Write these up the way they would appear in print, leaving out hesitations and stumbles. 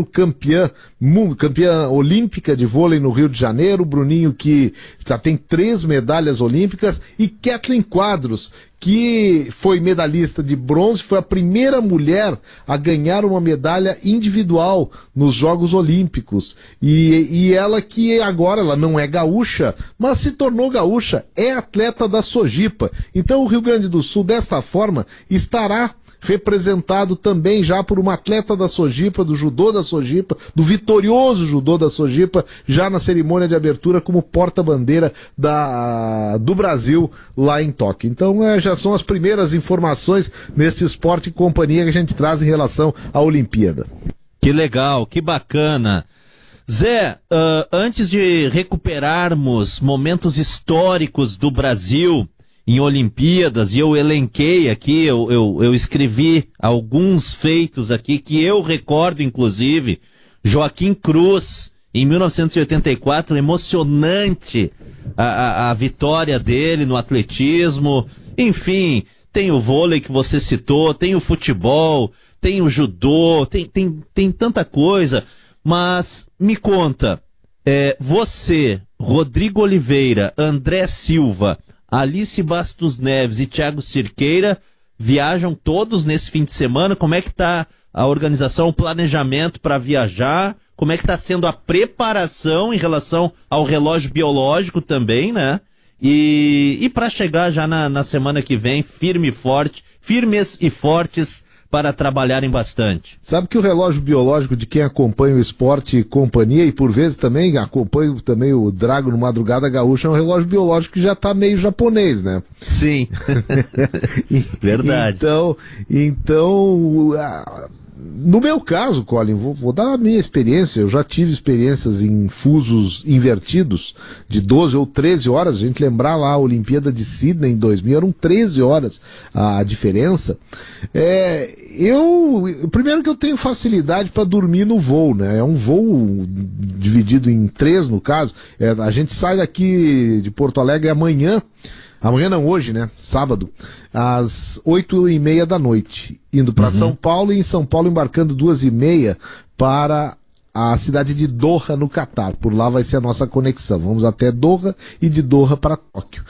campeã olímpica de vôlei no Rio de Janeiro, Bruninho, que já tem 3 medalhas olímpicas, e Kathleen Quadros, que foi medalhista de bronze, foi a primeira mulher a ganhar uma medalha individual nos Jogos Olímpicos. E ela que agora, ela não é gaúcha, mas se tornou gaúcha, é atleta da Sojipa. Então o Rio Grande do Sul, desta forma, estará representado também já por uma atleta da Sojipa, do judô da Sojipa, do vitorioso judô da Sojipa, já na cerimônia de abertura como porta-bandeira do Brasil lá em Tóquio. Então já são as primeiras informações nesse Esporte e Companhia que a gente traz em relação à Olimpíada. Que legal, que bacana. Zé, antes de recuperarmos momentos históricos do Brasil em Olimpíadas, e eu elenquei aqui, eu escrevi alguns feitos aqui que eu recordo, inclusive, Joaquim Cruz, em 1984, emocionante a vitória dele no atletismo, enfim, tem o vôlei que você citou, tem o futebol, tem o judô, tem tanta coisa, mas me conta, você, Rodrigo Oliveira, André Silva, Alice Bastos Neves e Thiago Cirqueira viajam todos nesse fim de semana. Como é que está a organização, o planejamento para viajar? Como é que está sendo a preparação em relação ao relógio biológico também, né? E para chegar já na semana que vem, firmes e fortes para trabalharem bastante. Sabe que o relógio biológico de quem acompanha o Esporte e Companhia, e por vezes também acompanha também o Drago no Madrugada Gaúcha, é um relógio biológico que já está meio japonês, né? Sim, verdade. Então, no meu caso, Colin, vou dar a minha experiência. Eu já tive experiências em fusos invertidos de 12 ou 13 horas. A gente lembrar lá a Olimpíada de Sydney em 2000, eram 13 horas a diferença. Primeiro que eu tenho facilidade para dormir no voo, né? É um voo dividido em 3, no caso. A gente sai daqui de Porto Alegre amanhã não, hoje, né? Sábado, às 8h30 da noite, indo para São Paulo, e em São Paulo embarcando 2h30 para a cidade de Doha, no Catar. Por lá vai ser a nossa conexão. Vamos até Doha e de Doha para Tóquio.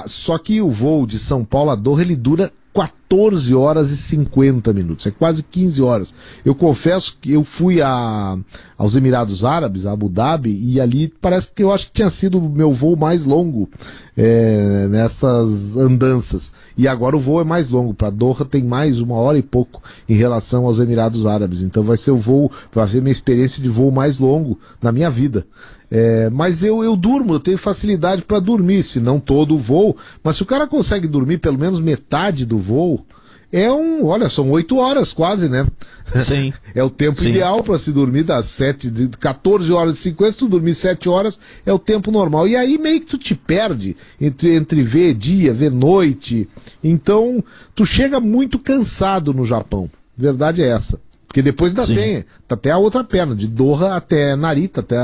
Só que o voo de São Paulo a Doha, ele dura 14 horas e 50 minutos, é quase 15 horas. Eu confesso que eu fui aos Emirados Árabes, a Abu Dhabi, e ali parece que eu acho que tinha sido o meu voo mais longo nessas andanças. E agora o voo é mais longo, para Doha tem mais 1 hora e pouco em relação aos Emirados Árabes. Então vai ser minha experiência de voo mais longo na minha vida. Mas eu durmo, eu tenho facilidade para dormir, se não todo o voo, mas se o cara consegue dormir pelo menos metade do voo, são 8 horas quase, né? Sim. É o tempo ideal para se dormir de 14 horas e 50, se tu dormir 7 horas, é o tempo normal. E aí meio que tu te perde entre ver dia, ver noite, então tu chega muito cansado no Japão, verdade é essa. Porque depois ainda tem até a outra perna, de Doha até Narita, até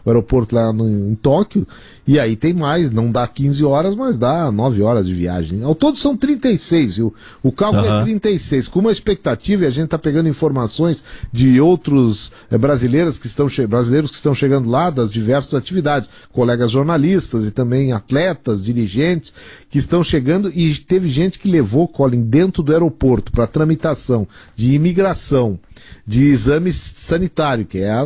o aeroporto lá em Tóquio, e aí tem mais, não dá 15 horas, mas dá 9 horas de viagem. Ao todo são 36, viu? O cálculo é 36, com uma expectativa, e a gente está pegando informações de outros brasileiros que estão chegando lá, das diversas atividades, colegas jornalistas e também atletas, dirigentes, que estão chegando, e teve gente que levou, Colin, dentro do aeroporto, para tramitação de imigração, de exame sanitário, que é a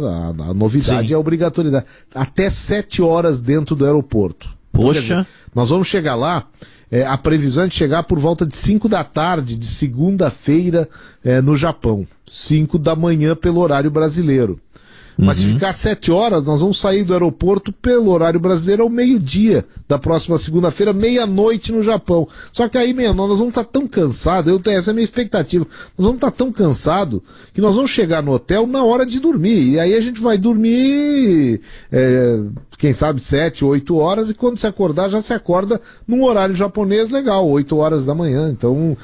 novidade, a obrigatoriedade, até 7 horas dentro do aeroporto. Poxa! Nós vamos chegar lá, a previsão é de chegar por volta de 5 da tarde, de segunda-feira, no Japão. 5 da manhã pelo horário brasileiro. Mas se ficar 7 horas, nós vamos sair do aeroporto pelo horário brasileiro ao meio-dia da próxima segunda-feira, meia-noite no Japão. Só que aí, meia-noite, nós vamos estar tão cansados, essa é a minha expectativa, nós vamos estar tão cansados que nós vamos chegar no hotel na hora de dormir. E aí a gente vai dormir, quem sabe, 7, 8 horas, e quando se acordar, já se acorda num horário japonês legal, 8 horas da manhã. Então,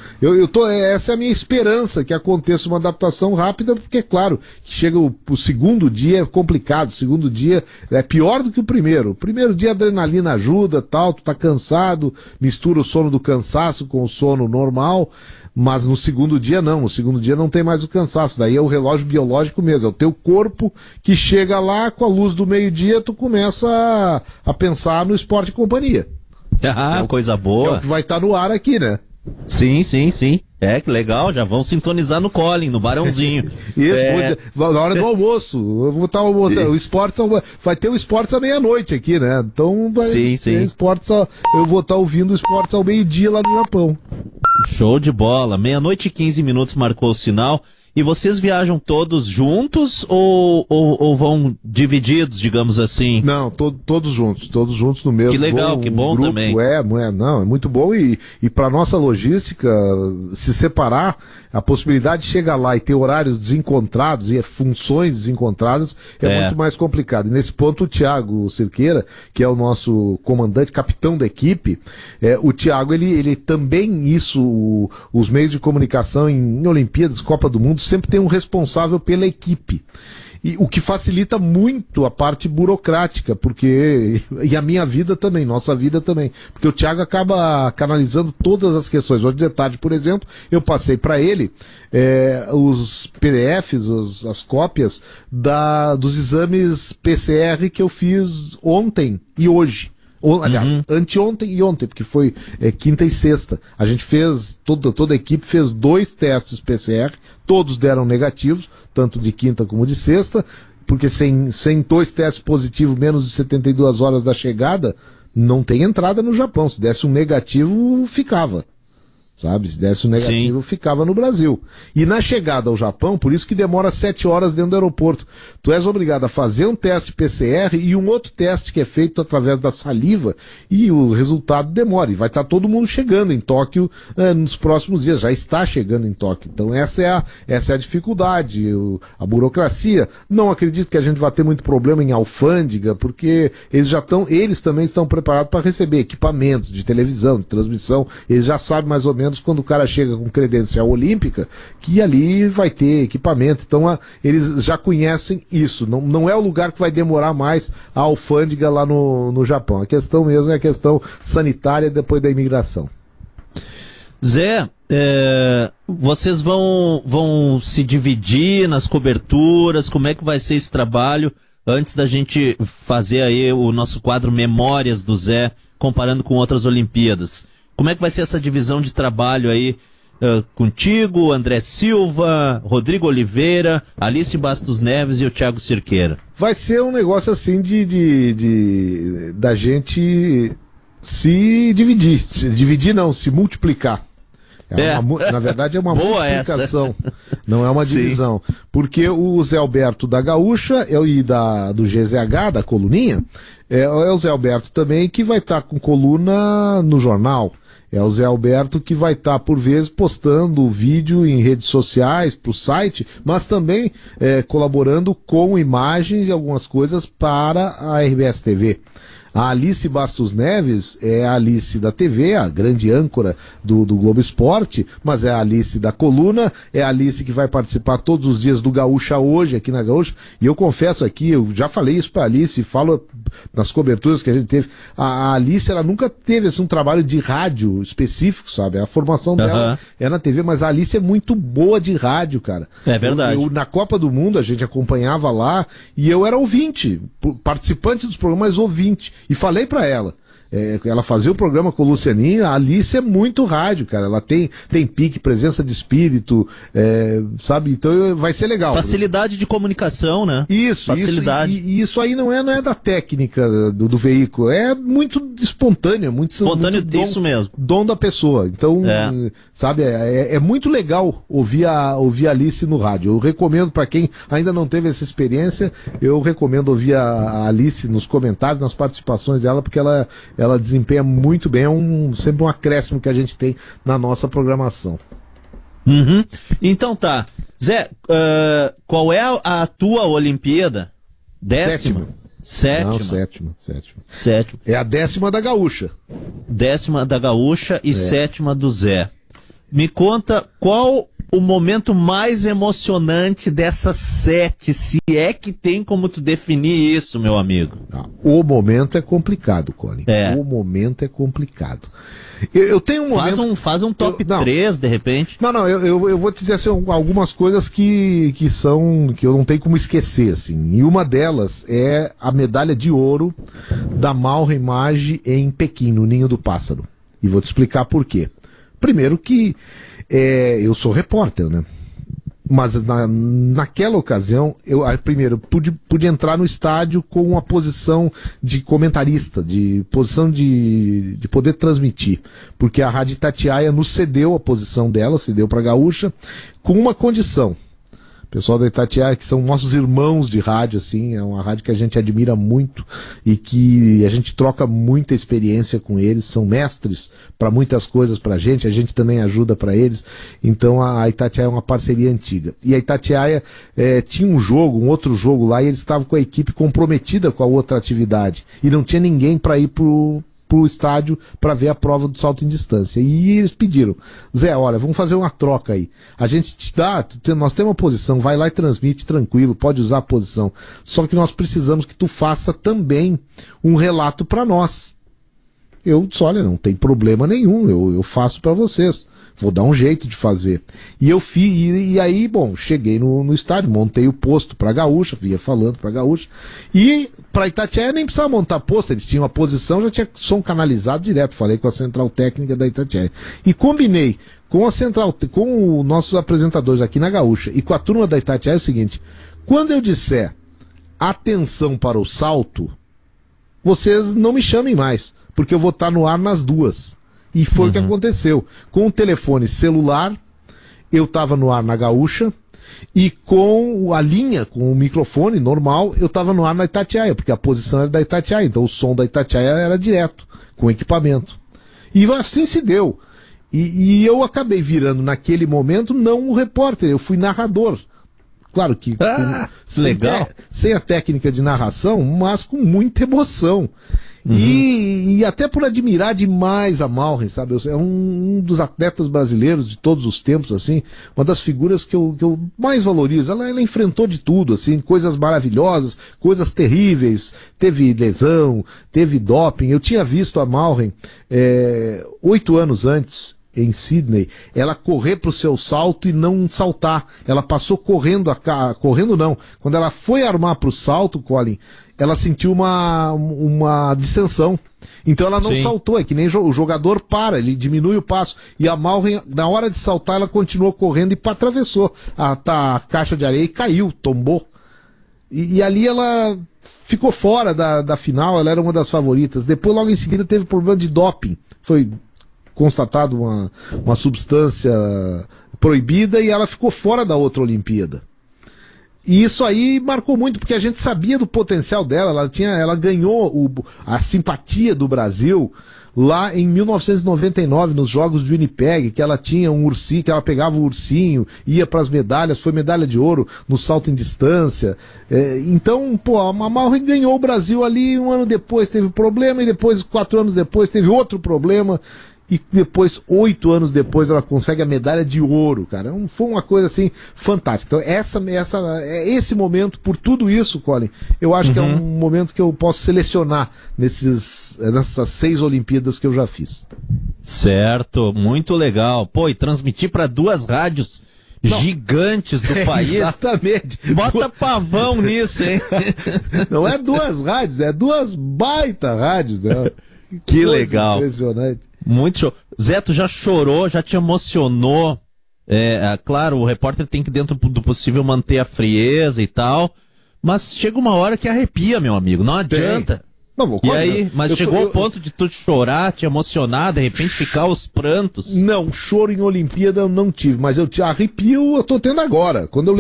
essa é a minha esperança, que aconteça uma adaptação rápida, porque, claro, que chega o segundo dia é complicado, o segundo dia é pior do que o primeiro. O primeiro dia a adrenalina ajuda, tal, tu tá cansado, mistura o sono do cansaço com o sono normal, Mas no segundo dia não, no segundo dia não tem mais o cansaço, daí é o relógio biológico mesmo, é o teu corpo que chega lá com a luz do meio-dia, tu começa a pensar no Esporte e Companhia. Ah, coisa boa. Que é o que vai estar no ar aqui, né? Sim, sim, sim. É, que legal, já vão sintonizar no Colin, no Barãozinho. Isso, na hora do almoço. Eu vou estar almoçando. O esporte vai ter o esportes à meia-noite aqui, né? Então vai sim, ter sim. esportes eu vou estar ouvindo o esportes ao meio-dia lá no Japão. Show de bola. 12:15 marcou o sinal. E vocês viajam todos juntos ou vão divididos, digamos assim? Não, todos juntos no mesmo. Que legal, voo, que bom grupo, também. É muito bom e para nossa logística, se separar, a possibilidade de chegar lá e ter horários desencontrados e funções desencontradas é muito mais complicado. E nesse ponto o Thiago Cerqueira, que é o nosso comandante, capitão da equipe, o Thiago, ele também os meios de comunicação em Olimpíadas, Copa do Mundo, sempre tem um responsável pela equipe. E o que facilita muito a parte burocrática, e a minha vida também, nossa vida também, porque o Thiago acaba canalizando todas as questões. Hoje de tarde, por exemplo, eu passei para ele os PDFs, as cópias dos exames PCR que eu fiz ontem e hoje. Aliás, anteontem e ontem, porque foi quinta e sexta. A gente fez, toda a equipe fez 2 testes PCR, todos deram negativos, tanto de quinta como de sexta, porque sem 2 testes positivos, menos de 72 horas da chegada, não tem entrada no Japão. Se desse um negativo, ficava. Sabe? Se desse um negativo, ficava no Brasil. E na chegada ao Japão, por isso que demora 7 horas dentro do aeroporto. Tu és obrigado a fazer um teste PCR e um outro teste que é feito através da saliva e o resultado demora. E vai estar todo mundo chegando em Tóquio nos próximos dias. Já está chegando em Tóquio. Então essa é a dificuldade, a burocracia. Não acredito que a gente vai ter muito problema em alfândega, porque eles também estão preparados para receber equipamentos de televisão, de transmissão. Eles já sabem mais ou menos quando o cara chega com credencial olímpica, que ali vai ter equipamento. Então eles já conhecem isso. Não é o lugar que vai demorar mais a alfândega lá no Japão. A questão mesmo é a questão sanitária depois da imigração. Zé, vocês vão se dividir nas coberturas? Como é que vai ser esse trabalho antes da gente fazer aí o nosso quadro Memórias do Zé, comparando com outras Olimpíadas? Como é que vai ser essa divisão de trabalho aí contigo, André Silva, Rodrigo Oliveira, Alice Bastos Neves e o Thiago Cerqueira? Vai ser um negócio assim da gente se dividir. Dividir não, se multiplicar. Na verdade é uma multiplicação, não é uma divisão. Porque o Zé Alberto da Gaúcha e do GZH, da coluninha, é o Zé Alberto também que vai estar com coluna no jornal. É o Zé Alberto que vai estar, por vezes, postando vídeo em redes sociais, para o site, mas também colaborando com imagens e algumas coisas para a RBS TV. A Alice Bastos Neves é a Alice da TV, a grande âncora do Globo Esporte, mas é a Alice da coluna, é a Alice que vai participar todos os dias do Gaúcha Hoje, aqui na Gaúcha, e eu confesso aqui, eu já falei isso pra Alice, falo nas coberturas que a gente teve, a Alice, ela nunca teve assim, um trabalho de rádio específico, sabe? A formação dela é na TV, mas a Alice é muito boa de rádio, cara. É verdade. Na Copa do Mundo, a gente acompanhava lá, e eu era ouvinte, participante dos programas, ouvinte. E falei pra ela, ela fazia o programa com o Lucianinho, a Alice é muito rádio, cara, ela tem pique, presença de espírito, sabe, então vai ser legal. Facilidade de comunicação, né? Facilidade. Isso aí não é da técnica do veículo, é muito espontâneo, muito dom, isso mesmo. Dom da pessoa, então, sabe, é muito legal ouvir a Alice no rádio. Eu recomendo para quem ainda não teve essa experiência, eu recomendo ouvir a Alice nos comentários, nas participações dela, porque ela desempenha muito bem, sempre um acréscimo que a gente tem na nossa programação. Então tá. Zé, qual é a tua Olimpíada? 10ª? Sétima? Não, sétima. Sétima. É a 10ª da Gaúcha. 10ª da Gaúcha e 7ª do Zé. Me conta qual o momento mais emocionante dessas 7, se é que tem como tu definir isso, meu amigo? O momento é complicado, Colin. O momento é complicado. Eu tenho um momento... Faz um top 3, de repente. Não, eu vou te dizer assim, algumas coisas que eu não tenho como esquecer, assim. E uma delas é a medalha de ouro da Malra Image em Pequim, no Ninho do Pássaro. E vou te explicar por quê. Primeiro que eu sou repórter, né? Mas naquela ocasião, primeiro, pude entrar no estádio com uma posição de comentarista, de posição de poder transmitir. Porque a Rádio Itatiaia nos cedeu a posição dela, cedeu para a Gaúcha, com uma condição. O pessoal da Itatiaia, que são nossos irmãos de rádio, assim, é uma rádio que a gente admira muito e que a gente troca muita experiência com eles, são mestres para muitas coisas para a gente também ajuda para eles, então a Itatiaia é uma parceria antiga. E a Itatiaia tinha um outro jogo lá, e eles estavam com a equipe comprometida com a outra atividade, e não tinha ninguém para ir pro estádio para ver a prova do salto em distância. E eles pediram: Zé, olha, vamos fazer uma troca aí. A gente te dá, nós temos uma posição, vai lá e transmite tranquilo, pode usar a posição. Só que nós precisamos que tu faça também um relato para nós. Eu disse: olha, não tem problema nenhum, eu faço para vocês. Vou dar um jeito de fazer. E eu fiz, e aí, bom, cheguei no estádio, montei o posto pra Gaúcha, vinha falando pra Gaúcha, e pra Itatiaia nem precisava montar posto, eles tinham a posição, já tinha som canalizado direto, falei com a central técnica da Itatiaia. E combinei com a central, com os nossos apresentadores aqui na Gaúcha, e com a turma da Itatiaia, é o seguinte: quando eu disser atenção para o salto, vocês não me chamem mais, porque eu vou estar no ar nas duas. E foi o que aconteceu. Com o telefone celular, eu estava no ar na Gaúcha, e com a linha, com o microfone normal, eu estava no ar na Itatiaia, porque a posição era da Itatiaia, então o som da Itatiaia era direto, com equipamento. E assim se deu. E eu acabei virando, naquele momento, não o repórter, eu fui narrador. Claro que legal. Sem a técnica de narração, mas com muita emoção. E até por admirar demais a Malra, sabe? É um dos atletas brasileiros de todos os tempos, assim, uma das figuras que eu mais valorizo. Ela enfrentou de tudo, assim, coisas maravilhosas, coisas terríveis, teve lesão, teve doping. Eu tinha visto a Malra 8 anos antes, em Sydney, ela correr para o seu salto e não saltar. Ela passou correndo, correndo não. Quando ela foi armar para o salto, Colin, ela sentiu uma distensão. Então ela não saltou, é que nem o jogador para, ele diminui o passo. E a Malra, na hora de saltar, ela continuou correndo e atravessou a caixa de areia e caiu, tombou. E ali ela ficou fora da final, ela era uma das favoritas. Depois, logo em seguida, teve problema de doping. Foi constatado uma substância proibida e ela ficou fora da outra Olimpíada. E isso aí marcou muito, porque a gente sabia do potencial dela, ela ganhou a simpatia do Brasil lá em 1999, nos Jogos de Winnipeg, que ela tinha um ursinho, que ela pegava o ursinho, ia para as medalhas, foi medalha de ouro no salto em distância. Então, a Malra ganhou o Brasil ali, um ano depois teve problema, e depois, 4 anos depois, teve outro problema. E depois, 8 anos depois, ela consegue a medalha de ouro, cara. Foi uma coisa, assim, fantástica. Então, esse momento, por tudo isso, Colin, eu acho que é um momento que eu posso selecionar nessas 6 Olimpíadas que eu já fiz. Certo, muito legal. Pô, e transmitir para 2 rádios gigantes do país. Exatamente. Bota pavão nisso, hein? Não é 2 rádios, é 2 baita rádios, né? Que legal. Impressionante. Muito show. Zé, tu já chorou, já te emocionou? Claro, o repórter tem que, dentro do possível, manter a frieza e tal, mas chega uma hora que arrepia, meu amigo, não adianta. Não, e aí, mas chegou ao ponto de tu chorar, te emocionar, de repente ficar aos prantos? Não, choro em Olimpíada eu não tive, mas arrepio eu tô tendo agora. Quando eu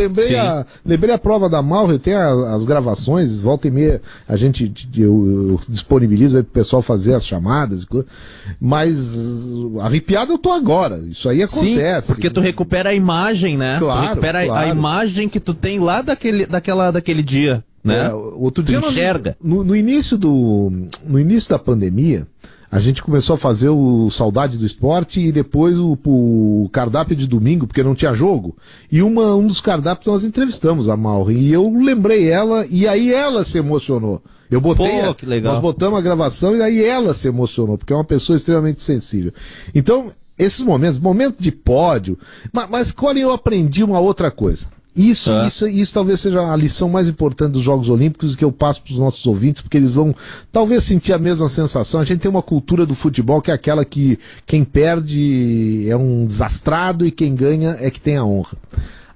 lembrei a prova da Malra, eu tenho as gravações, volta e meia eu disponibilizo aí pro pessoal fazer as chamadas, mas arrepiado eu tô agora, isso aí acontece. Sim, porque tu recupera a imagem, né? Claro, tu recupera a imagem que tu tem lá daquele dia. Né? Outro dia enxerga. No início da pandemia, A gente começou a fazer o Saudade do Esporte e depois o cardápio de domingo, porque não tinha jogo. E um dos cardápios nós entrevistamos a Maureen e eu lembrei ela e aí ela se emocionou. Eu botei, Pô, que legal. nós botamos a gravação e aí ela se emocionou, porque é uma pessoa extremamente sensível. Então, esses momentos de pódio, mas Colin, eu aprendi uma outra coisa. Isso talvez seja a lição mais importante dos Jogos Olímpicos que eu passo para os nossos ouvintes, porque eles vão talvez sentir a mesma sensação. A gente tem uma cultura do futebol que é aquela que quem perde é um desastrado e quem ganha é que tem a honra.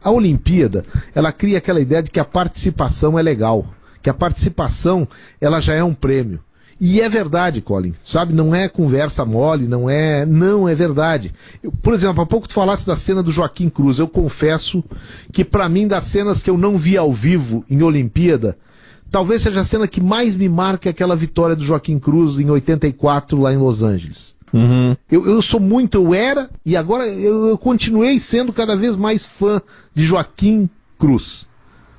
A Olimpíada, ela cria aquela ideia de que a participação é legal, que a participação ela já é um prêmio. E é verdade, Colin, sabe? Não é conversa mole, não é verdade. Por exemplo, há pouco tu falasse da cena do Joaquim Cruz. Eu confesso que pra mim, das cenas que eu não vi ao vivo em Olimpíada, talvez seja a cena que mais me marca aquela vitória do Joaquim Cruz em 84 lá em Los Angeles. Uhum. Eu era e agora eu continuei sendo cada vez mais fã de Joaquim Cruz.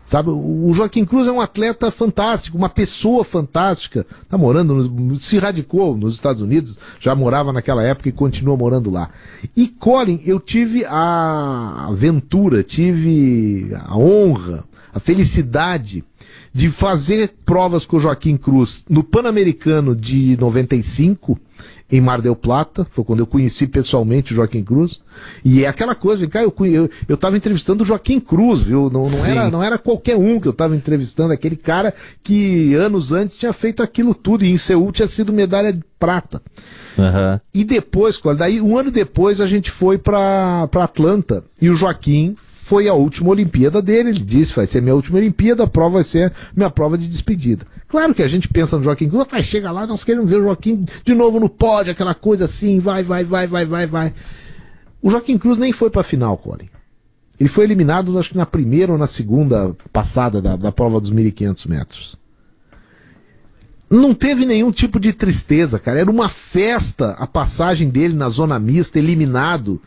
Sabe, o Joaquim Cruz é um atleta fantástico, uma pessoa fantástica, tá morando, se radicou nos Estados Unidos, já morava naquela época e continua morando lá. E Colin, eu tive a aventura, tive a honra, a felicidade de fazer provas com o Joaquim Cruz no Pan-Americano de 95, em Mar del Plata, foi quando eu conheci pessoalmente o Joaquim Cruz, e é aquela coisa, vem cá, eu tava entrevistando o Joaquim Cruz, viu, não era qualquer um que eu tava entrevistando, aquele cara que anos antes tinha feito aquilo tudo, e em Seul tinha sido medalha de prata. Uhum. E depois, daí um ano depois a gente foi pra Atlanta, e o Joaquim foi a última Olimpíada dele, ele disse, vai ser minha última Olimpíada, a prova vai ser minha prova de despedida. Claro que a gente pensa no Joaquim Cruz, chega lá, nós queremos ver o Joaquim de novo no pódio, aquela coisa assim, vai. O Joaquim Cruz nem foi pra final, Colin. Ele foi eliminado, acho que na primeira ou na segunda passada da prova dos 1.500 metros. Não teve nenhum tipo de tristeza, cara, era uma festa a passagem dele na zona mista, eliminado.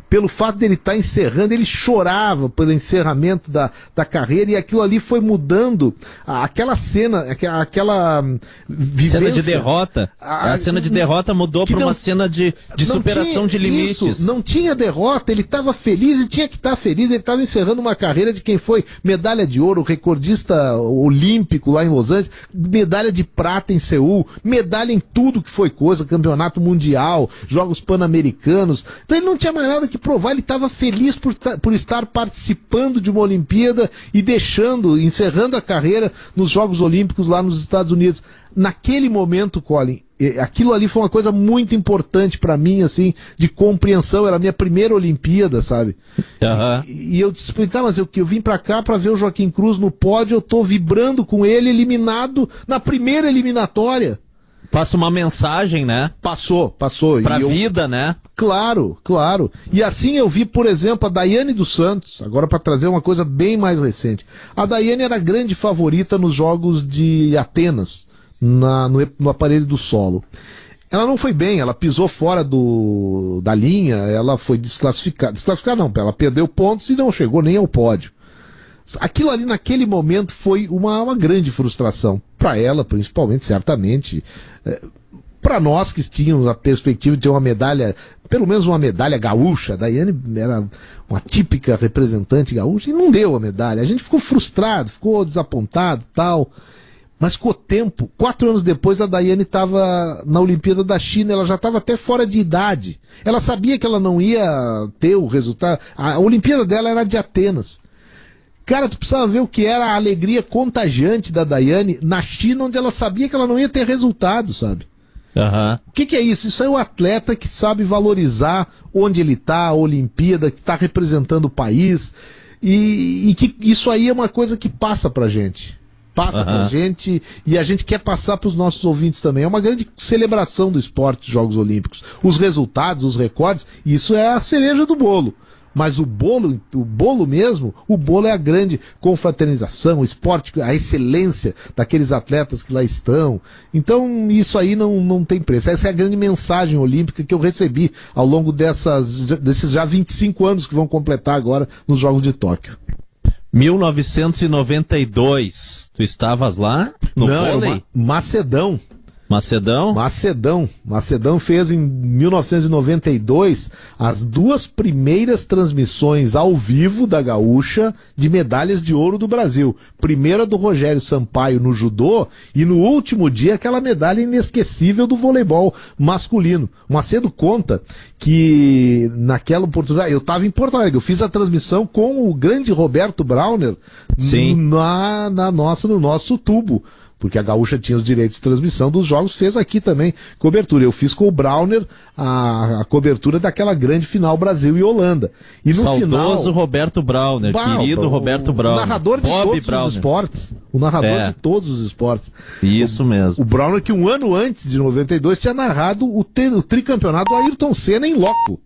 Pelo fato dele estar encerrando, ele chorava pelo encerramento da carreira e aquilo ali foi mudando aquela cena, aquela vivência. Cena de derrota. A cena de derrota mudou para uma cena de superação de limites. Isso, não tinha derrota, ele estava feliz e tinha que estar feliz, ele estava encerrando uma carreira de quem foi medalha de ouro, recordista olímpico lá em Los Angeles, medalha de prata em Seul, medalha em tudo que foi coisa, campeonato mundial, Jogos Pan-Americanos. Então ele não tinha mais nada que provar, ele estava feliz por estar participando de uma Olimpíada e encerrando a carreira nos Jogos Olímpicos lá nos Estados Unidos. Naquele momento, Colin, aquilo ali foi uma coisa muito importante para mim, assim, de compreensão, era a minha primeira Olimpíada, sabe? Uhum. E eu te explicar, mas eu vim para cá para ver o Joaquim Cruz no pódio, eu tô vibrando com ele, eliminado na primeira eliminatória. Passa uma mensagem, né? Passou. Pra vida, né? Claro. E assim eu vi, por exemplo, a Daiane dos Santos, agora para trazer uma coisa bem mais recente. A Daiane era a grande favorita nos Jogos de Atenas, no aparelho do solo. Ela não foi bem, ela pisou fora da linha, ela foi desclassificada. Desclassificada não, ela perdeu pontos e não chegou nem ao pódio. Aquilo ali naquele momento foi uma grande frustração para ela, principalmente, certamente, para nós que tínhamos a perspectiva de ter uma medalha, pelo menos uma medalha gaúcha. A Daiane era uma típica representante gaúcha e não deu a medalha. A gente ficou frustrado, ficou desapontado, tal. Mas com o tempo, 4 anos depois, a Daiane estava na Olimpíada da China, ela já estava até fora de idade. Ela sabia que ela não ia ter o resultado. A Olimpíada dela era de Atenas. Cara, tu precisava ver o que era a alegria contagiante da Daiane na China, onde ela sabia que ela não ia ter resultado, sabe? Uhum. O que é isso? Isso é um atleta que sabe valorizar onde ele está, a Olimpíada, que está representando o país, e que isso aí é uma coisa que passa pra gente. Pra gente, e a gente quer passar pros nossos ouvintes também. É uma grande celebração do esporte dos Jogos Olímpicos. Os resultados, os recordes, isso é a cereja do bolo. Mas o bolo mesmo, o bolo é a grande confraternização, o esporte, a excelência daqueles atletas que lá estão. Então, isso aí não tem preço. Essa é a grande mensagem olímpica que eu recebi ao longo desses já 25 anos que vão completar agora nos Jogos de Tóquio. 1992, tu estavas lá no vôlei? Macedão. Macedão fez em 1992 as duas primeiras transmissões ao vivo da Gaúcha de medalhas de ouro do Brasil. Primeira do Rogério Sampaio no judô e no último dia aquela medalha inesquecível do voleibol masculino. O Macedo conta que naquela oportunidade, eu estava em Porto Alegre, eu fiz a transmissão com o grande Roberto Brauner no nosso tubo. Porque a Gaúcha tinha os direitos de transmissão dos jogos, fez aqui também cobertura. Eu fiz com o Brauner a cobertura daquela grande final Brasil e Holanda. E no Saudoso final, Roberto Brauner, querido Roberto Brauner. O narrador de Bob todos Brauner. os esportes. O narrador de todos os esportes. Isso mesmo. O Brauner que um ano antes, de 92, tinha narrado o tricampeonato do Ayrton Senna em loco.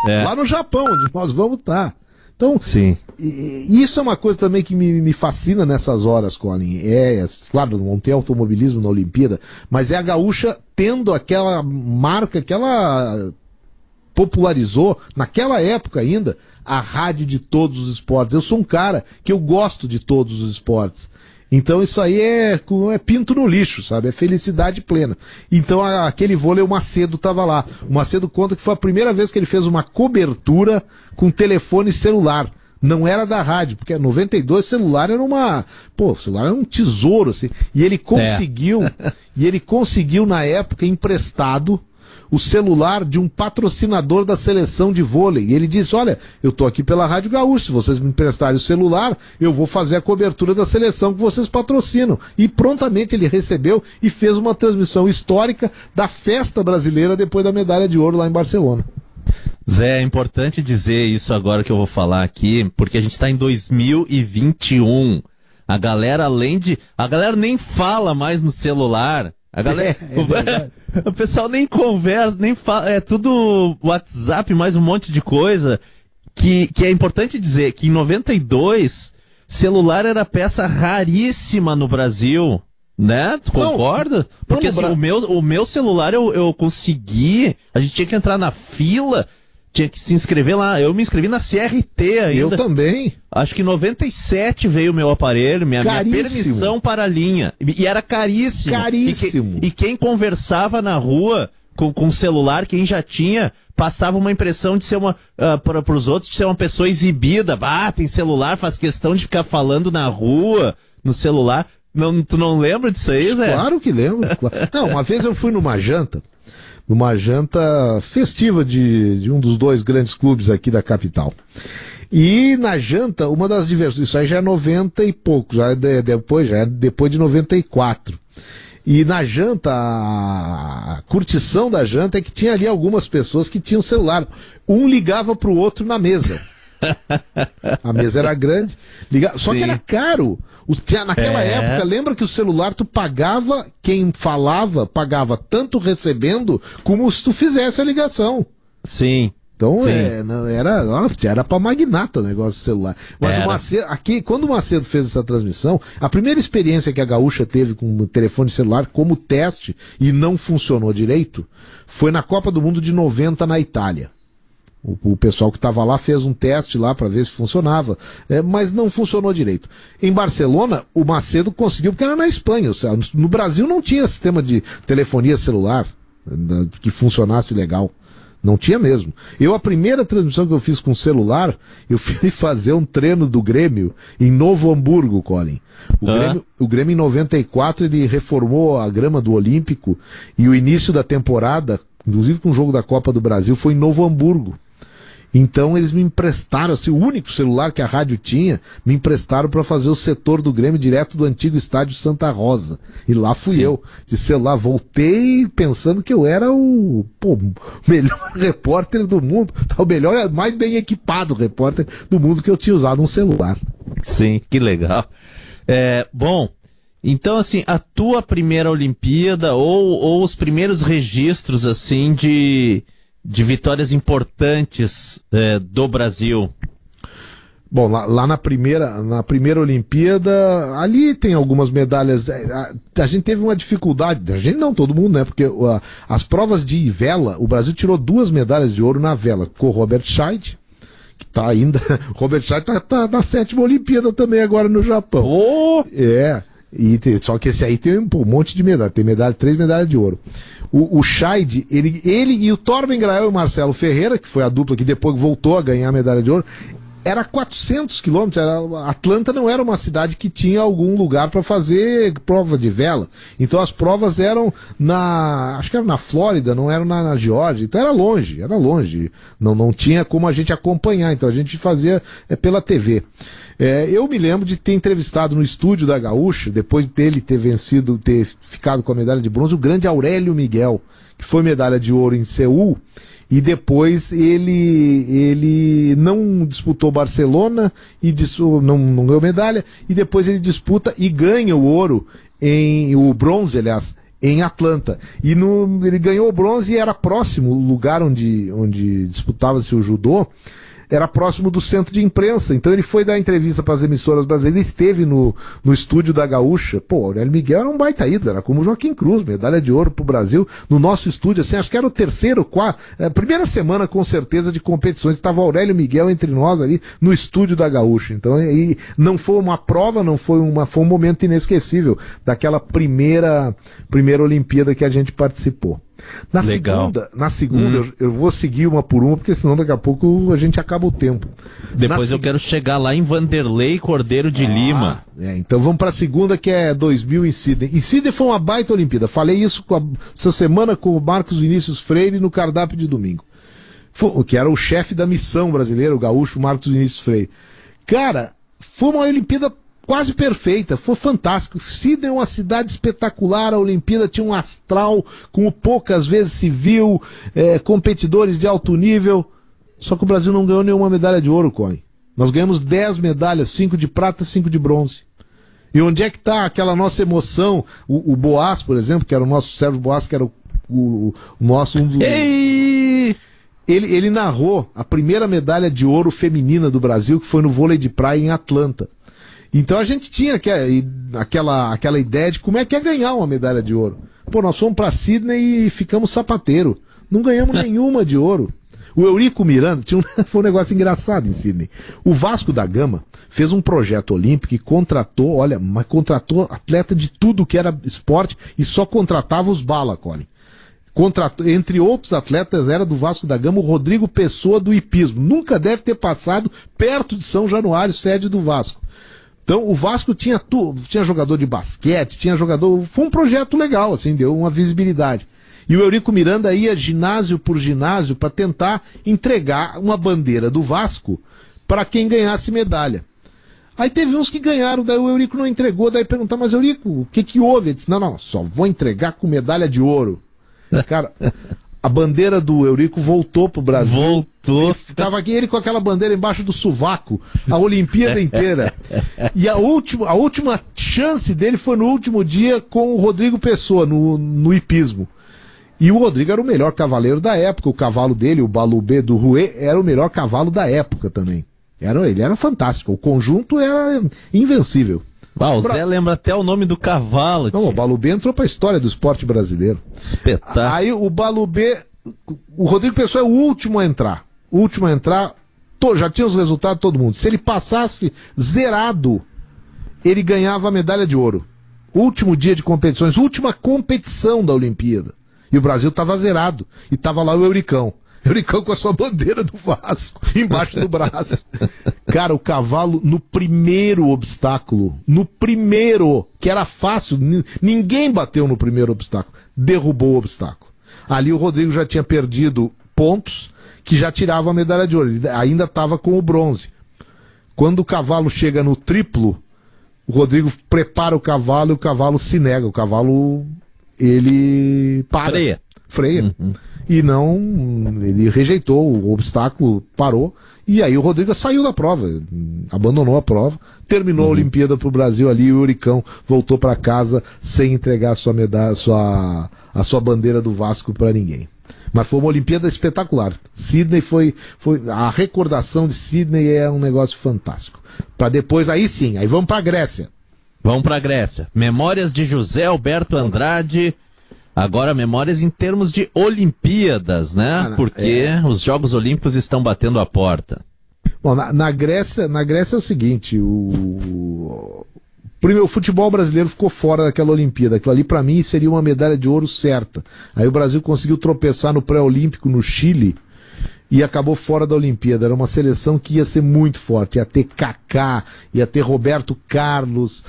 Lá no Japão, onde nós vamos estar. Então, sim. Isso é uma coisa também que me fascina nessas horas, Colin. Claro, não tem automobilismo na Olimpíada, mas é a Gaúcha tendo aquela marca que ela popularizou, naquela época ainda, a rádio de todos os esportes. Eu sou um cara que eu gosto de todos os esportes. Então isso aí é pinto no lixo, sabe? É felicidade plena. Então aquele vôlei, o Macedo estava lá. O Macedo conta que foi a primeira vez que ele fez uma cobertura com telefone celular. Não era da rádio, porque em 92 celular era o celular era um tesouro, assim. E ele conseguiu na época emprestado o celular de um patrocinador da seleção de vôlei. E ele disse, olha, eu tô aqui pela Rádio Gaúcha, se vocês me emprestarem o celular, eu vou fazer a cobertura da seleção que vocês patrocinam. E prontamente ele recebeu e fez uma transmissão histórica da festa brasileira depois da medalha de ouro lá em Barcelona. Zé, é importante dizer isso agora que eu vou falar aqui, porque a gente está em 2021. A galera nem fala mais no celular. A galera, o pessoal nem conversa, nem fala, é tudo WhatsApp, mais um monte de coisa, que é importante dizer que em 92, celular era peça raríssima no Brasil, né? Tu concorda? Porque assim, o meu celular eu consegui, a gente tinha que entrar na fila, tinha que se inscrever lá, eu me inscrevi na CRT ainda. Eu também. Acho que em 97 veio o meu aparelho, minha permissão para a linha. E era caríssimo. Caríssimo. E quem conversava na rua com celular, quem já tinha, passava uma impressão de ser para os outros, de ser uma pessoa exibida. Tem celular, faz questão de ficar falando na rua, no celular. Tu não lembra disso aí, Zé? Claro que lembro. Não, uma vez eu fui numa janta festiva de um dos dois grandes clubes aqui da capital. E na janta, uma das diversões, isso aí já é 90 e pouco, já é depois de 94. E na janta, a curtição da janta é que tinha ali algumas pessoas que tinham celular. Um ligava pro outro na mesa. A mesa era grande, só que era caro. Naquela época, lembra que o celular tu pagava, quem falava pagava tanto recebendo como se tu fizesse a ligação. Sim. Então era pra magnata o negócio do celular. Mas o Macedo, quando o Macedo fez essa transmissão, a primeira experiência que a Gaúcha teve com o telefone celular como teste e não funcionou direito, foi na Copa do Mundo de 90 na Itália. O pessoal que estava lá fez um teste lá para ver se funcionava, mas não funcionou direito. Em Barcelona, o Macedo conseguiu, porque era na Espanha. No Brasil não tinha sistema de telefonia celular que funcionasse legal. Não tinha mesmo. A primeira transmissão que eu fiz com celular, eu fui fazer um treino do Grêmio em Novo Hamburgo, Colin. O Grêmio em 94, ele reformou a grama do Olímpico e o início da temporada, inclusive com o jogo da Copa do Brasil, foi em Novo Hamburgo. Então eles me emprestaram, assim, o único celular que a rádio tinha, me emprestaram para fazer o setor do Grêmio direto do antigo estádio Santa Rosa. E lá fui eu, de celular. Voltei pensando que eu era o melhor repórter do mundo, o melhor, mais bem equipado repórter do mundo, que eu tinha usado um celular. Sim, que legal. Bom, então assim, a tua primeira Olimpíada ou os primeiros registros assim de vitórias importantes do Brasil? Bom, lá na primeira Olimpíada, ali tem algumas medalhas. A gente teve uma dificuldade, a gente não, todo mundo, né? Porque as provas de vela, o Brasil tirou 2 medalhas de ouro na vela, com o Robert Scheid, que tá ainda. Robert Scheid tá na 7ª Olimpíada também agora no Japão. Só que esse aí tem um monte de medalha, tem 3 medalhas de ouro. O Scheid, ele e o Torben Grael e o Marcelo Ferreira, que foi a dupla que depois voltou a ganhar a medalha de ouro, era 400 quilômetros. Atlanta não era uma cidade que tinha algum lugar para fazer prova de vela. Então as provas eram acho que era na Flórida, não eram na Geórgia. Então era longe. Não tinha como a gente acompanhar. Então a gente fazia pela TV. Eu me lembro de ter entrevistado no estúdio da Gaúcha, depois dele ter ficado com a medalha de bronze, o grande Aurélio Miguel, que foi medalha de ouro em Seul, e depois ele não disputou Barcelona, e não ganhou medalha, e depois ele disputa e ganha o bronze, aliás, em Atlanta. E ele ganhou o bronze e era próximo, o lugar onde disputava-se o judô, era próximo do centro de imprensa. Então ele foi dar entrevista para as emissoras brasileiras, ele esteve no estúdio da Gaúcha. Pô, Aurélio Miguel era um baita ídolo, era como o Joaquim Cruz, medalha de ouro pro Brasil, no nosso estúdio, assim, acho que era o terceiro, primeira semana com certeza de competições, estava Aurélio Miguel entre nós ali no estúdio da Gaúcha. Então não foi uma prova, foi um momento inesquecível daquela primeira Olimpíada que a gente participou. Na segunda eu vou seguir uma por uma, porque senão daqui a pouco a gente acaba o tempo. Depois eu quero chegar lá em Vanderlei Cordeiro de Lima. Então vamos para a segunda, que é 2000 em Sydney. E Sydney foi uma baita Olimpíada. Falei isso essa semana com o Marcos Vinícius Freire no cardápio de domingo. Que era o chefe da missão brasileira, o gaúcho Marcos Vinícius Freire. Cara, foi uma Olimpíada quase perfeita, foi fantástico. Sydney é uma cidade espetacular, a Olimpíada tinha um astral como poucas vezes se viu, competidores de alto nível, só que o Brasil não ganhou nenhuma medalha de ouro, Cone. Nós ganhamos 10 medalhas, 5 de prata, 5 de bronze. E onde é que está aquela nossa emoção? O Boas, por exemplo, que era o nosso Sérgio Boas, que era o nosso... Ele narrou a primeira medalha de ouro feminina do Brasil, que foi no vôlei de praia em Atlanta. Então a gente tinha aquela ideia de como é que é ganhar uma medalha de ouro. Pô, nós fomos para Sydney e ficamos sapateiro. Não ganhamos nenhuma de ouro. O Eurico Miranda, foi um negócio engraçado em Sydney. O Vasco da Gama fez um projeto olímpico e contratou atleta de tudo que era esporte e só contratava os bala, Colin. Entre outros atletas, era do Vasco da Gama o Rodrigo Pessoa do hipismo. Nunca deve ter passado perto de São Januário, sede do Vasco. Então o Vasco tinha jogador de basquete, foi um projeto legal, assim, deu uma visibilidade. E o Eurico Miranda ia ginásio por ginásio para tentar entregar uma bandeira do Vasco para quem ganhasse medalha. Aí teve uns que ganharam, daí o Eurico não entregou, daí perguntaram, mas Eurico, o que houve? Ele disse, não, só vou entregar com medalha de ouro. Cara, a bandeira do Eurico voltou pro Brasil. Voltou. Tava aqui ele com aquela bandeira embaixo do sovaco, a Olimpíada inteira. E a última chance dele foi no último dia com o Rodrigo Pessoa, no hipismo. E o Rodrigo era o melhor cavaleiro da época. O cavalo dele, o Balubê do Rouet, era o melhor cavalo da época também. Ele era fantástico. O conjunto era invencível. O Zé lembra até o nome do cavalo. Não, o Balubê entrou pra história do esporte brasileiro. Espetáculo. Aí o Balubê, o Rodrigo Pessoa é o último a entrar. Já tinha os resultados todo mundo. Se ele passasse zerado, ele ganhava a medalha de ouro. Último dia de competições, última competição da Olimpíada. E o Brasil estava zerado. E estava lá o Euricão. Euricão com a sua bandeira do Vasco embaixo do braço. Cara, o cavalo no primeiro obstáculo, que era fácil, ninguém bateu no primeiro obstáculo, derrubou o obstáculo. Ali o Rodrigo já tinha perdido pontos que já tirava a medalha de ouro, ele ainda estava com o bronze. Quando o cavalo chega no triplo, o Rodrigo prepara o cavalo e o cavalo se nega, o cavalo ele para. Freia. Uhum. E ele rejeitou o obstáculo, parou, e aí o Rodrigo saiu da prova, abandonou a prova, terminou a Olimpíada pro Brasil ali, e o Euricão voltou para casa sem entregar a sua medalha, a sua bandeira do Vasco para ninguém. Mas foi uma Olimpíada espetacular. Sydney foi a recordação de Sydney é um negócio fantástico. Para depois, aí sim, aí vamos para Grécia. Vamos para Grécia. Memórias de José Alberto Andrade. Agora, memórias em termos de Olimpíadas, né? Porque os Jogos Olímpicos estão batendo a porta. Bom, na Grécia é o seguinte, Primeiro, o futebol brasileiro ficou fora daquela Olimpíada. Aquilo ali, pra mim, seria uma medalha de ouro certa. Aí o Brasil conseguiu tropeçar no pré-olímpico no Chile e acabou fora da Olimpíada. Era uma seleção que ia ser muito forte. Ia ter Kaká, ia ter Roberto Carlos,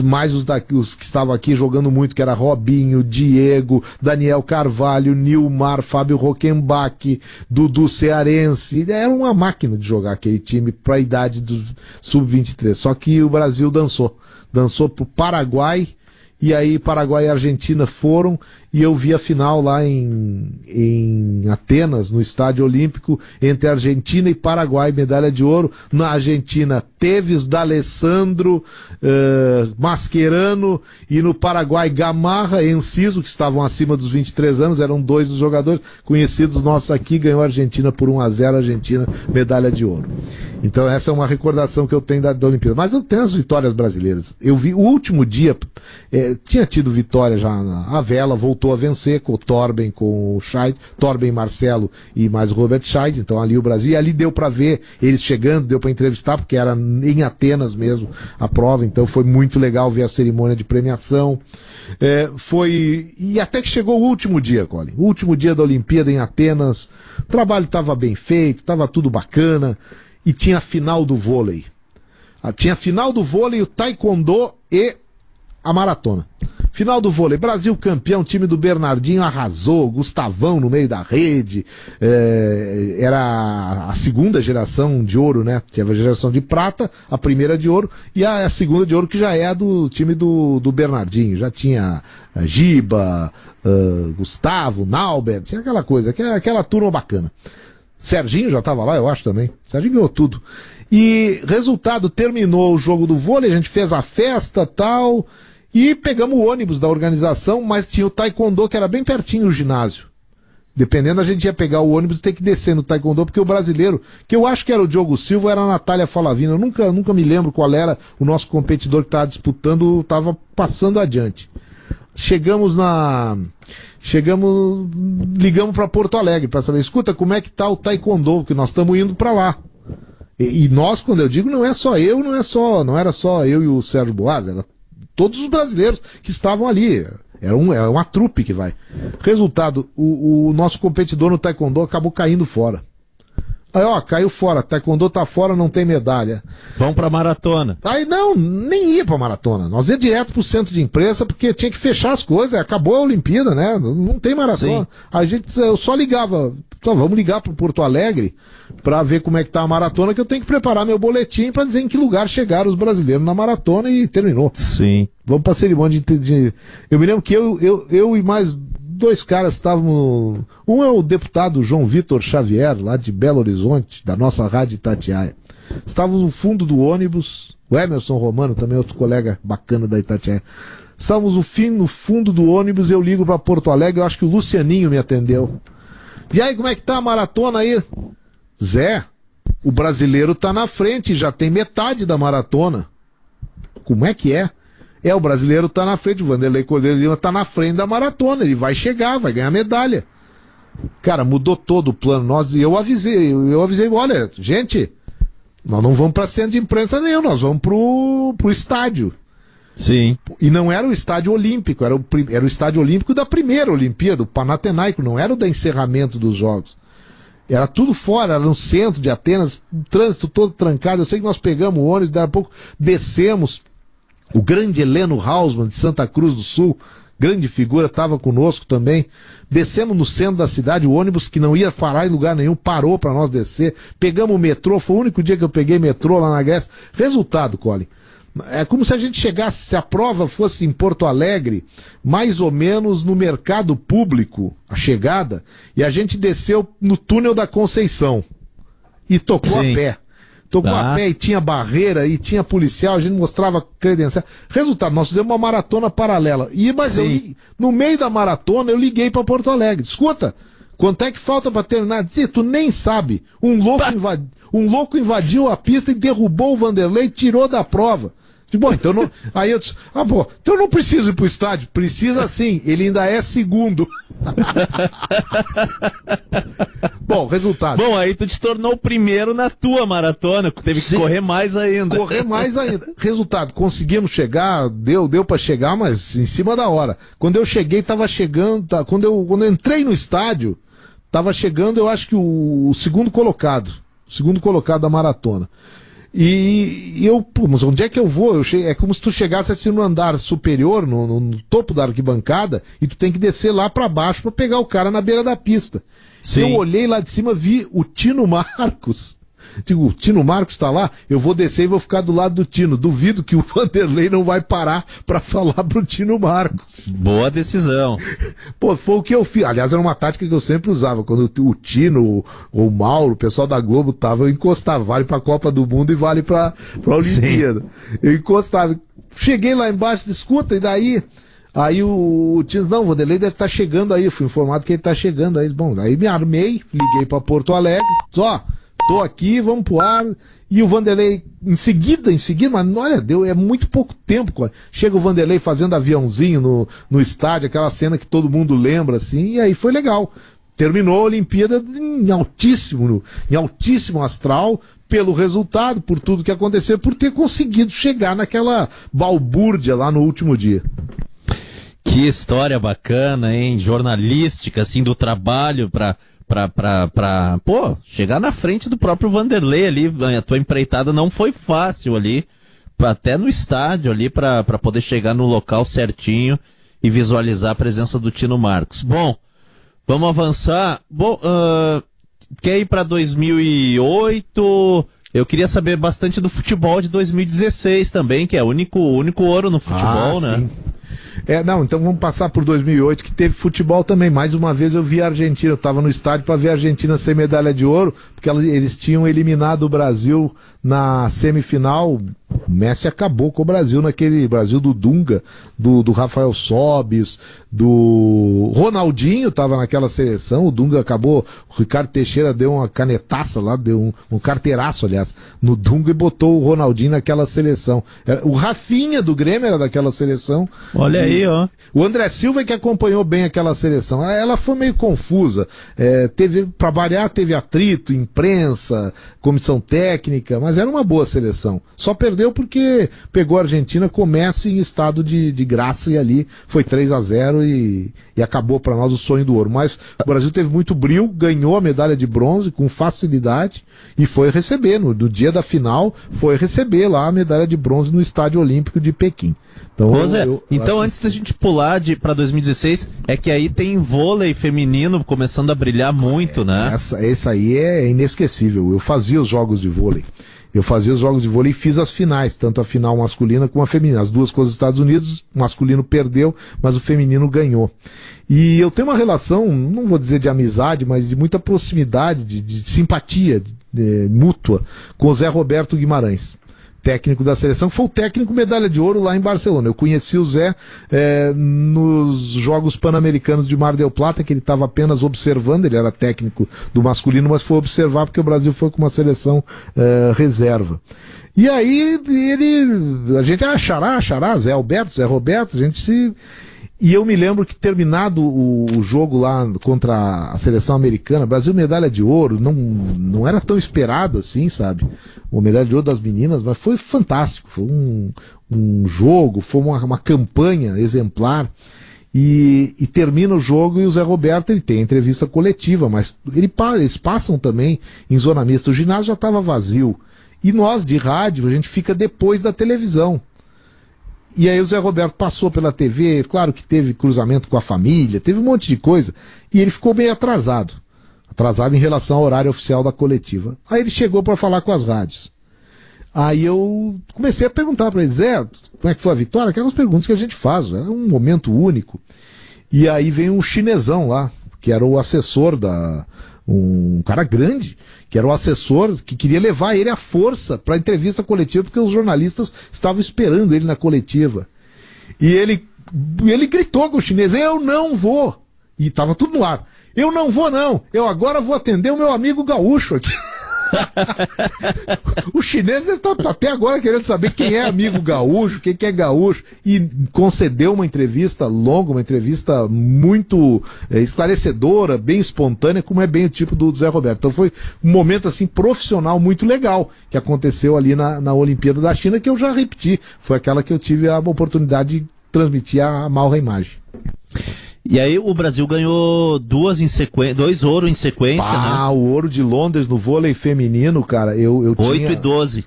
mais os que estavam aqui jogando muito, que era Robinho, Diego, Daniel Carvalho, Nilmar, Fábio Rockenbach, Dudu Cearense. Era uma máquina de jogar aquele time para a idade dos sub-23. Só que o Brasil dançou pro Paraguai, e aí Paraguai e Argentina foram, e eu vi a final lá em Atenas, no Estádio Olímpico, entre Argentina e Paraguai, medalha de ouro. Na Argentina, Tevez, D'Alessandro, Mascherano, e no Paraguai, Gamarra e Enciso, que estavam acima dos 23 anos, eram dois dos jogadores conhecidos nossos aqui, ganhou a Argentina por 1-0, Argentina, medalha de ouro. Então essa é uma recordação que eu tenho da Olimpíada. Mas eu tenho as vitórias brasileiras. Eu vi o último dia, tinha tido vitória já, a Vela voltou a vencer com o Torben, com o Scheid, Torben, Marcelo e mais o Robert Scheid. Então ali o Brasil, e ali deu para ver eles chegando, deu para entrevistar, porque era em Atenas mesmo a prova, então foi muito legal ver a cerimônia de premiação. E até que chegou o último dia, Colin, o último dia da Olimpíada em Atenas. O trabalho estava bem feito, estava tudo bacana, e tinha a final do vôlei. Tinha a final do vôlei, o taekwondo e a maratona. Final do vôlei, Brasil campeão, time do Bernardinho arrasou, Gustavão no meio da rede, era a segunda geração de ouro, né? Tinha a geração de prata, a primeira de ouro, e a segunda de ouro que já é do time do Bernardinho, já tinha Giba, Gustavo, Naubert, tinha aquela coisa, aquela turma bacana. Serginho já estava lá, eu acho também, Serginho ganhou tudo. E resultado, terminou o jogo do vôlei, a gente fez a festa, tal, e pegamos o ônibus da organização, mas tinha o taekwondo, que era bem pertinho do ginásio. Dependendo, a gente ia pegar o ônibus e ter que descer no taekwondo, porque o brasileiro, que eu acho que era o Diogo Silva, era a Natália Falavina. Eu nunca me lembro qual era o nosso competidor que estava disputando, estava passando adiante. Ligamos para Porto Alegre para saber, escuta, como é que tá o taekwondo, que nós estamos indo para lá. E nós, quando eu digo, não era só eu e o Sérgio Boas, era todos os brasileiros que estavam ali. É uma trupe que vai. Resultado, o nosso competidor no taekwondo acabou caindo fora. Aí, caiu fora, taekwondo tá fora, não tem medalha. Vão pra maratona. Aí não, nem ia pra maratona. Nós ia direto pro centro de imprensa, porque tinha que fechar as coisas, acabou a Olimpíada, né? Não tem maratona. Eu só ligava, vamos ligar pro Porto Alegre pra ver como é que tá a maratona, que eu tenho que preparar meu boletim pra dizer em que lugar chegaram os brasileiros na maratona, e terminou. Sim. Vamos pra cerimônia de... Eu me lembro que eu e mais dois caras estavam... Um é o deputado João Vitor Xavier, lá de Belo Horizonte, da nossa rádio Itatiaia. Estávamos no fundo do ônibus, o Emerson Romano, também outro colega bacana da Itatiaia. Estávamos no fundo do ônibus, eu ligo para Porto Alegre, eu acho que o Lucianinho me atendeu. E aí, como é que tá a maratona aí? Zé, o brasileiro tá na frente, já tem metade da maratona. Como é que é? O brasileiro tá na frente, o Vanderlei Cordeiro Lima tá na frente da maratona, ele vai chegar, vai ganhar medalha. Cara, mudou todo o plano. Eu avisei, olha, gente, nós não vamos pra centro de imprensa nenhum, nós vamos pro estádio. Sim. E não era o estádio olímpico, era o estádio olímpico da primeira Olimpíada, o Panathinaiko, não era o da encerramento dos jogos. Era tudo fora, era no centro de Atenas, o trânsito todo trancado. Eu sei que nós pegamos o ônibus, daí a pouco descemos. O grande Heleno Hausmann, de Santa Cruz do Sul, grande figura, estava conosco também. Descemos no centro da cidade, o ônibus que não ia parar em lugar nenhum, parou para nós descer. Pegamos o metrô, foi o único dia que eu peguei metrô lá na Grécia. Resultado, Colin, é como se a gente chegasse, se a prova fosse em Porto Alegre, mais ou menos no mercado público, a chegada, e a gente desceu no túnel da Conceição e tocou a pé. Tocou a pé e tinha barreira e tinha policial, a gente mostrava credencial. Resultado, nós fizemos uma maratona paralela. Mas no meio da maratona eu liguei para Porto Alegre. Escuta, quanto é que falta para terminar? Dizia, tu nem sabe. Um louco invadiu a pista e derrubou o Vanderlei e tirou da prova. Bom, então não... Aí eu disse, então eu não preciso ir pro estádio. Precisa sim, ele ainda é segundo. Bom, resultado. Bom, aí tu te tornou o primeiro na tua maratona, teve que correr mais ainda. Correr mais ainda. Resultado, conseguimos chegar, deu para chegar, mas em cima da hora. Quando eu cheguei, tava chegando, quando eu entrei no estádio, tava chegando, eu acho que o segundo colocado da maratona. E eu, pô, mas onde é que eu vou? É como se tu chegasse assim no andar superior, no topo da arquibancada, e tu tem que descer lá pra baixo pra pegar o cara na beira da pista. Sim. Eu olhei lá de cima, vi o Tino Marcos. Digo, o Tino Marcos tá lá, eu vou descer e vou ficar do lado do Tino. Duvido que o Vanderlei não vai parar pra falar pro Tino Marcos. Boa decisão. Pô, foi o que eu fiz. Aliás, era uma tática que eu sempre usava. Quando o Tino, ou o Mauro, o pessoal da Globo tava, eu encostava. Vale pra Copa do Mundo e vale pra Olimpíada. Sim. Eu encostava. Cheguei lá embaixo, escuta, e daí... Aí o Tino, não, o Vanderlei deve estar chegando aí. Eu fui informado que ele tá chegando aí. Bom, daí me armei, liguei pra Porto Alegre. Só... Tô aqui, vamos pro ar. E o Vanderlei, em seguida, mas olha, é muito pouco tempo, cara. Chega o Vanderlei fazendo aviãozinho no estádio, aquela cena que todo mundo lembra, assim, e aí foi legal. Terminou a Olimpíada em altíssimo astral, pelo resultado, por tudo que aconteceu, por ter conseguido chegar naquela balbúrdia lá no último dia. Que história bacana, hein? Jornalística, assim, do trabalho pra chegar na frente do próprio Vanderlei ali. A tua empreitada não foi fácil ali, até no estádio ali, pra poder chegar no local certinho e visualizar a presença do Tino Marcos. Bom, vamos avançar. Bom, quer ir pra 2008? Eu queria saber bastante do futebol de 2016 também, que é o único ouro no futebol, né? Sim. Não, então vamos passar por 2008, que teve futebol também. Mais uma vez eu vi a Argentina, eu estava no estádio para ver a Argentina sem medalha de ouro, porque eles tinham eliminado o Brasil na semifinal. O Messi acabou com o Brasil, naquele Brasil do Dunga, do Rafael Sobis, do Ronaldinho estava naquela seleção. O Dunga acabou, o Ricardo Teixeira deu uma canetaça lá, deu um carteiraço, aliás, no Dunga, e botou o Ronaldinho naquela seleção. O Rafinha do Grêmio era daquela seleção. Olha aí, ó. O André Silva que acompanhou bem aquela seleção. Ela foi meio confusa. Para variar, teve atrito, imprensa, comissão técnica, mas era uma boa seleção. Só perdeu porque pegou a Argentina, começa em estado de graça, e ali foi 3-0 e acabou para nós o sonho do ouro. Mas o Brasil teve muito brilho, ganhou a medalha de bronze com facilidade e foi receber, no dia da final, foi receber lá a medalha de bronze no Estádio Olímpico de Pequim. Então, antes da gente pular para 2016, é que aí tem vôlei feminino começando a brilhar muito, né? Essa aí é inesquecível. Eu fazia os jogos de vôlei. E fiz as finais, tanto a final masculina como a feminina. As duas com os Estados Unidos, o masculino perdeu, mas o feminino ganhou. E eu tenho uma relação, não vou dizer de amizade, mas de muita proximidade, de simpatia mútua com o Zé Roberto Guimarães, técnico da seleção, que foi o técnico medalha de ouro lá em Barcelona. Eu conheci o Zé nos Jogos Pan-Americanos de Mar del Plata, que ele estava apenas observando. Ele era técnico do masculino, mas foi observar porque o Brasil foi com uma seleção reserva. E aí a gente xará, Zé Alberto, Zé Roberto, a gente se... E eu me lembro que, terminado o jogo lá contra a seleção americana, Brasil medalha de ouro, não era tão esperado assim, sabe? O medalha de ouro das meninas, mas foi fantástico. Foi um jogo, foi uma campanha exemplar. E termina o jogo e o Zé Roberto, ele tem entrevista coletiva, mas eles passam também em zona mista. O ginásio já estava vazio. E nós, de rádio, a gente fica depois da televisão. E aí o Zé Roberto passou pela TV, claro que teve cruzamento com a família, teve um monte de coisa, e ele ficou bem atrasado em relação ao horário oficial da coletiva. Aí ele chegou para falar com as rádios. Aí eu comecei a perguntar para ele, Zé, como é que foi a vitória? Aquelas perguntas que a gente faz, era um momento único. E aí vem um chinesão lá, que era o assessor um cara grande, que era o assessor, que queria levar ele à força para a entrevista coletiva, porque os jornalistas estavam esperando ele na coletiva. E ele gritou com o chinês, eu não vou. E estava tudo no ar. Eu não vou, não. Eu agora vou atender o meu amigo gaúcho aqui. O chinês deve estar até agora querendo saber quem é amigo gaúcho, quem que é gaúcho, e concedeu uma entrevista longa, uma entrevista muito esclarecedora, bem espontânea, como é bem o tipo do Zé Roberto. Então foi um momento assim profissional muito legal que aconteceu ali na Olimpíada da China, que eu já repeti, foi aquela que eu tive a oportunidade de transmitir a Malha Imagem. E aí o Brasil ganhou dois ouros em sequência, né? O ouro de Londres no vôlei feminino, cara, eu 8 tinha... e 12.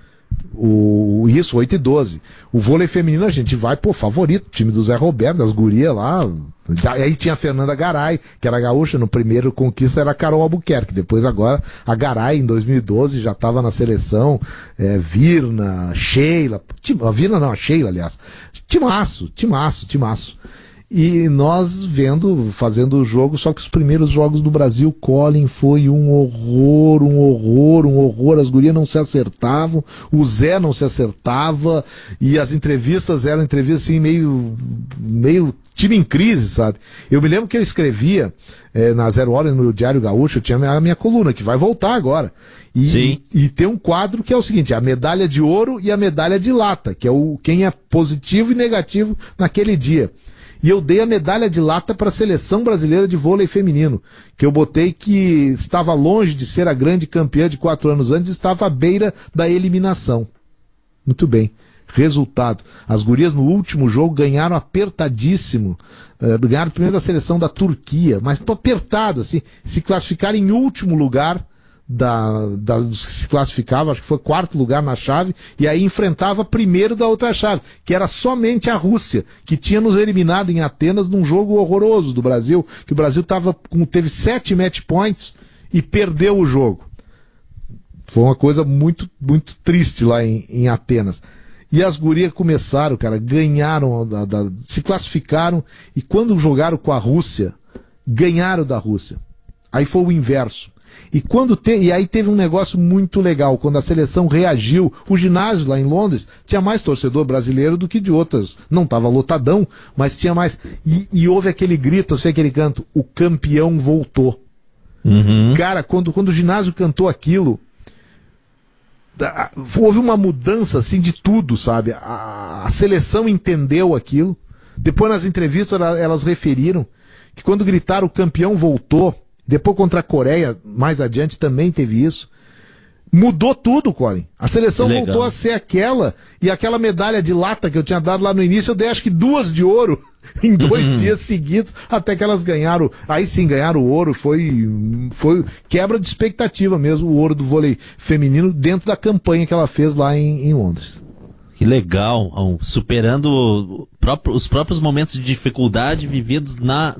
Isso, 8 e 12. O vôlei feminino a gente vai, favorito, time do Zé Roberto, das gurias lá. Aí tinha a Fernanda Garay, que era gaúcha, no primeiro conquista era a Carol Albuquerque, depois agora a Garay em 2012 já estava na seleção, Virna, Sheila, a Virna não, a Sheila, aliás. Timaço. E nós fazendo o jogo, só que os primeiros jogos do Brasil, Colin, foi um horror, as gurias não se acertavam, o Zé não se acertava, e as entrevistas eram entrevistas assim, meio time em crise, sabe? Eu me lembro que eu escrevia na Zero Hora, no Diário Gaúcho, eu tinha a minha coluna, que vai voltar agora. E tem um quadro que é o seguinte, a medalha de ouro e a medalha de lata, que é quem é positivo e negativo naquele dia. E eu dei a medalha de lata para a seleção brasileira de vôlei feminino, que eu botei que estava longe de ser a grande campeã de 4 anos antes, estava à beira da eliminação. Muito bem. Resultado, as gurias no último jogo ganharam apertadíssimo, ganharam primeiro da seleção da Turquia, mas apertado, assim, se classificaram em último lugar dos que se classificavam, acho que foi 4º lugar na chave, e aí enfrentava primeiro da outra chave, que era somente a Rússia, que tinha nos eliminado em Atenas num jogo horroroso do Brasil, que o Brasil teve 7 match points e perdeu o jogo. Foi uma coisa muito, muito triste lá em Atenas. E as gurias começaram, cara, ganharam, se classificaram, e quando jogaram com a Rússia, ganharam da Rússia. Aí foi o inverso. E aí teve um negócio muito legal, quando a seleção reagiu, o ginásio lá em Londres tinha mais torcedor brasileiro do que de outras, não estava lotadão, mas tinha mais, e houve aquele grito, aquele canto, o campeão voltou. Uhum. Cara, quando o ginásio cantou aquilo, houve uma mudança assim de tudo, sabe? A seleção entendeu aquilo, depois nas entrevistas elas referiram que quando gritaram o campeão voltou, depois contra a Coreia, mais adiante, também teve isso. Mudou tudo, Colin. A seleção voltou a ser aquela, e aquela medalha de lata que eu tinha dado lá no início, eu dei acho que 2 de ouro em 2 dias seguidos, até que elas ganharam, aí sim ganharam o ouro, foi quebra de expectativa mesmo, o ouro do vôlei feminino, dentro da campanha que ela fez lá em Londres. Que legal, superando os próprios momentos de dificuldade vividos na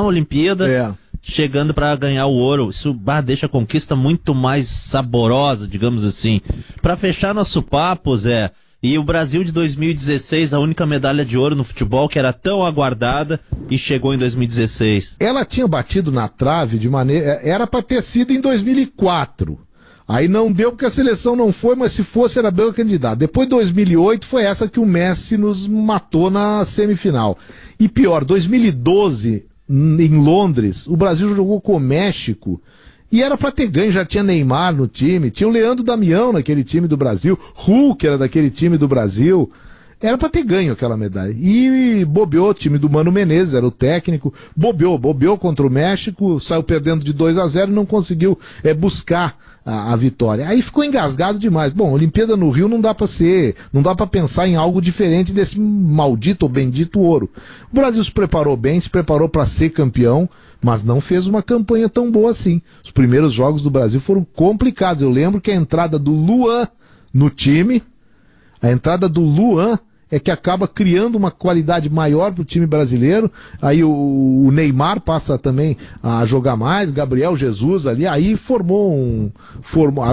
Olimpíada. Chegando para ganhar o ouro, isso deixa a conquista muito mais saborosa, digamos assim. Para fechar nosso papo, Zé, e o Brasil de 2016, a única medalha de ouro no futebol que era tão aguardada e chegou em 2016. Ela tinha batido na trave de maneira... Era para ter sido em 2004. Aí não deu porque a seleção não foi, mas se fosse era bem candidata. Depois de 2008 foi essa que o Messi nos matou na semifinal. E pior, 2012... em Londres, o Brasil jogou com o México e era para ter ganho, já tinha Neymar no time, tinha o Leandro Damião naquele time do Brasil, Hulk era daquele time do Brasil, era para ter ganho aquela medalha. E bobeou, o time do Mano Menezes era o técnico, bobeou contra o México, saiu perdendo de 2-0 e não conseguiu buscar a vitória. Aí ficou engasgado demais. Bom, Olimpíada no Rio não dá para pensar em algo diferente desse maldito ou bendito ouro. O Brasil se preparou bem, se preparou para ser campeão, mas não fez uma campanha tão boa assim. Os primeiros jogos do Brasil foram complicados. Eu lembro que a entrada do Luan no time, é que acaba criando uma qualidade maior para o time brasileiro. Aí o Neymar passa também a jogar mais, Gabriel Jesus ali, aí aí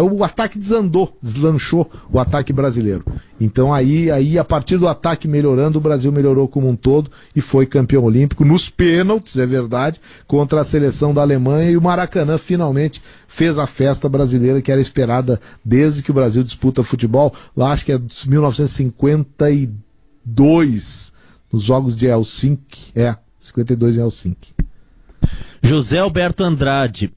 o ataque deslanchou o ataque brasileiro. Então aí a partir do ataque melhorando, o Brasil melhorou como um todo e foi campeão olímpico nos pênaltis, é verdade, contra a seleção da Alemanha, e o Maracanã finalmente fez a festa brasileira que era esperada desde que o Brasil disputa futebol, lá acho que é 1952, nos Jogos de Helsinki, 52 em Helsinki. José Alberto Andrade,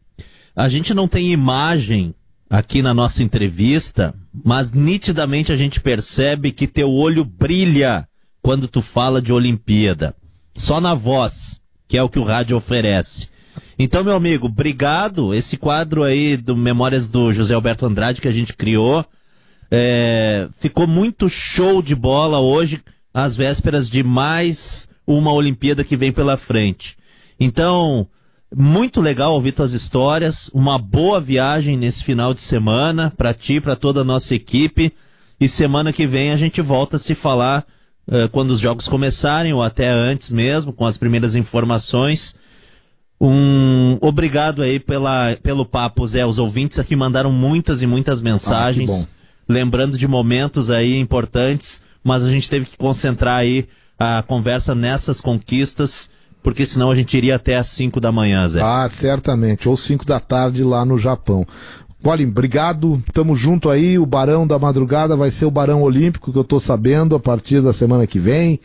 a gente não tem imagem aqui na nossa entrevista, mas nitidamente a gente percebe que teu olho brilha quando tu fala de Olimpíada. Só na voz, que é o que o rádio oferece. Então, meu amigo, obrigado. Esse quadro aí do Memórias do José Alberto Andrade que a gente criou, ficou muito show de bola hoje, às vésperas de mais uma Olimpíada que vem pela frente. Então, muito legal ouvir tuas histórias, uma boa viagem nesse final de semana, para ti, para toda a nossa equipe, e semana que vem a gente volta a se falar quando os jogos começarem, ou até antes mesmo, com as primeiras informações. Obrigado aí pelo papo, Zé. Os ouvintes aqui mandaram muitas e muitas mensagens, lembrando de momentos aí importantes, mas a gente teve que concentrar aí a conversa nessas conquistas, porque senão a gente iria até às 5 da manhã, Zé. Certamente, ou 5 da tarde lá no Japão. Colin, obrigado, tamo junto aí, o Barão da Madrugada vai ser o Barão Olímpico, que eu tô sabendo, a partir da semana que vem,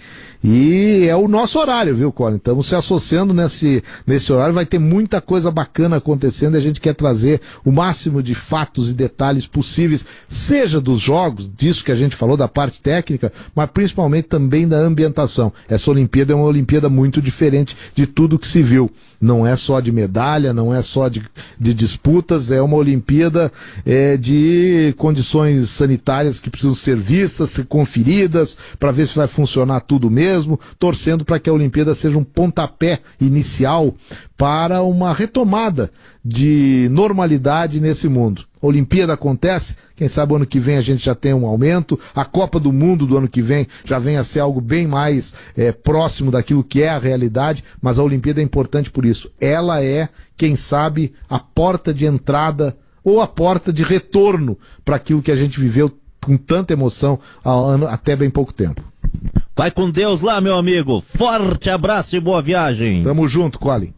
e é o nosso horário, viu, Colin? Estamos se associando nesse horário, vai ter muita coisa bacana acontecendo, e a gente quer trazer o máximo de fatos e detalhes possíveis, seja dos jogos, disso que a gente falou, da parte técnica, mas principalmente também da ambientação. Essa Olimpíada é uma Olimpíada muito diferente de tudo que se viu. Não é só de medalha, não é só de disputas, é uma Olimpíada de condições sanitárias que precisam ser vistas, ser conferidas, para ver se vai funcionar tudo mesmo, torcendo para que a Olimpíada seja um pontapé inicial para uma retomada de normalidade nesse mundo. A Olimpíada acontece, quem sabe ano que vem a gente já tem um aumento, a Copa do Mundo do ano que vem já vem a ser algo bem mais próximo daquilo que é a realidade, mas a Olimpíada é importante por isso. Ela é, quem sabe, a porta de entrada ou a porta de retorno para aquilo que a gente viveu com tanta emoção até bem pouco tempo. Vai com Deus lá, meu amigo. Forte abraço e boa viagem. Tamo junto, Colin.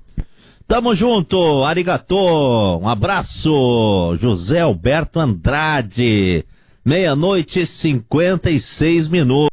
Tamo junto, arigatô, um abraço, José Alberto Andrade, 00:56.